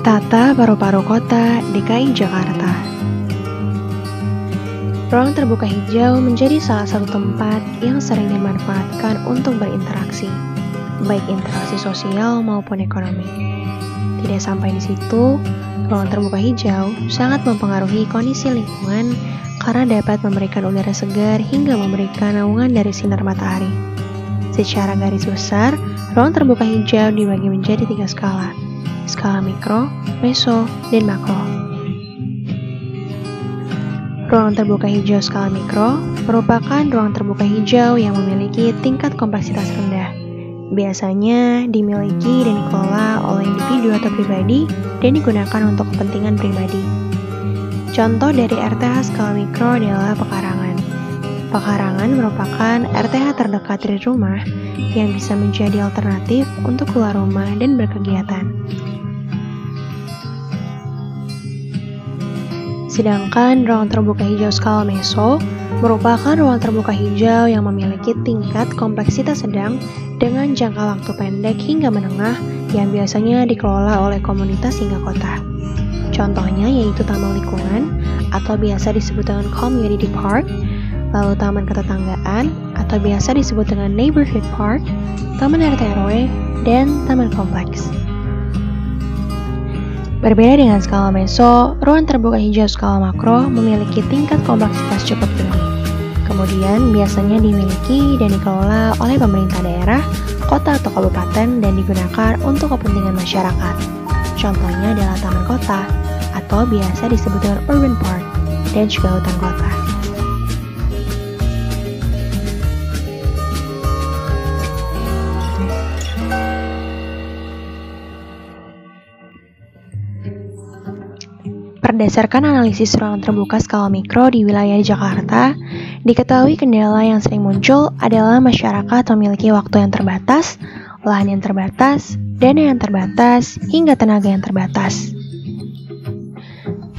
Tata Paru-Paru Kota DKI Jakarta. Ruang terbuka hijau menjadi salah satu tempat yang sering dimanfaatkan untuk berinteraksi, baik interaksi sosial maupun ekonomi. Tidak sampai di situ, ruang terbuka hijau sangat mempengaruhi kondisi lingkungan karena dapat memberikan udara segar hingga memberikan naungan dari sinar matahari. Secara garis besar, ruang terbuka hijau dibagi menjadi 3 skala. Skala mikro, meso, dan makro. Ruang terbuka hijau skala mikro merupakan ruang terbuka hijau yang memiliki tingkat kompleksitas rendah. Biasanya dimiliki dan dikelola oleh individu atau pribadi dan digunakan untuk kepentingan pribadi. Contoh dari RTH skala mikro adalah pekarangan. Pekarangan merupakan RTH terdekat dari rumah yang bisa menjadi alternatif untuk keluar rumah dan berkegiatan. Sedangkan ruang terbuka hijau skala meso merupakan ruang terbuka hijau yang memiliki tingkat kompleksitas sedang dengan jangka waktu pendek hingga menengah yang biasanya dikelola oleh komunitas hingga kota. Contohnya yaitu taman lingkungan atau biasa disebut dengan community park, lalu taman ketetanggaan atau biasa disebut dengan neighborhood park, taman RT/RW, dan taman kompleks. Berbeda dengan skala meso, ruang terbuka hijau skala makro memiliki tingkat kompleksitas cukup tinggi. Kemudian biasanya dimiliki dan dikelola oleh pemerintah daerah, kota atau kabupaten dan digunakan untuk kepentingan masyarakat. Contohnya adalah taman kota atau biasa disebut dengan urban park dan juga hutan kota. Berdasarkan analisis ruang terbuka skala mikro di wilayah Jakarta, diketahui kendala yang sering muncul adalah masyarakat memiliki waktu yang terbatas, lahan yang terbatas, dana yang terbatas, hingga tenaga yang terbatas.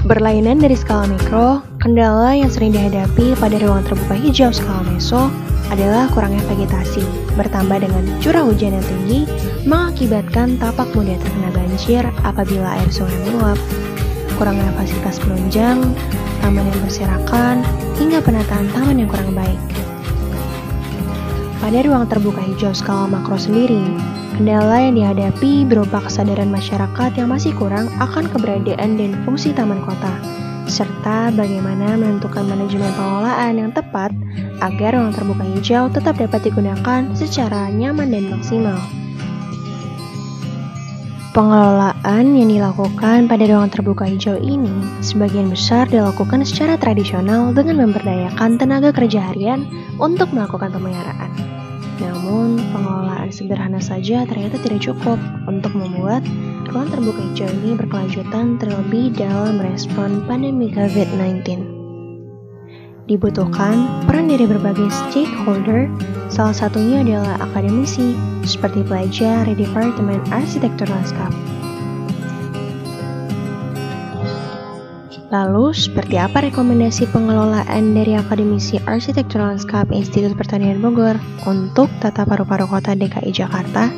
Berlainan dari skala mikro, kendala yang sering dihadapi pada ruang terbuka hijau skala meso adalah kurangnya vegetasi, bertambah dengan curah hujan yang tinggi, mengakibatkan tapak mudah terkena banjir apabila air sungai meluap, kurangnya fasilitas penunjang, taman yang berserakan, hingga penataan taman yang kurang baik. Pada ruang terbuka hijau skala makro sendiri, kendala yang dihadapi berupa kesadaran masyarakat yang masih kurang akan keberadaan dan fungsi taman kota, serta bagaimana menentukan manajemen pengelolaan yang tepat agar ruang terbuka hijau tetap dapat digunakan secara nyaman dan maksimal. Pengelolaan yang dilakukan pada ruang terbuka hijau ini sebagian besar dilakukan secara tradisional dengan memberdayakan tenaga kerja harian untuk melakukan pemeliharaan. Namun, pengelolaan sederhana saja ternyata tidak cukup untuk membuat ruang terbuka hijau ini berkelanjutan terlebih dalam merespon pandemi COVID-19. Dibutuhkan peran dari berbagai stakeholder, salah satunya adalah akademisi, seperti pelajar di Departemen Arsitektur Lanskap. Lalu, seperti apa rekomendasi pengelolaan dari akademisi Arsitektur Lanskap Institut Pertanian Bogor untuk Tata Paru-Paru Kota DKI Jakarta?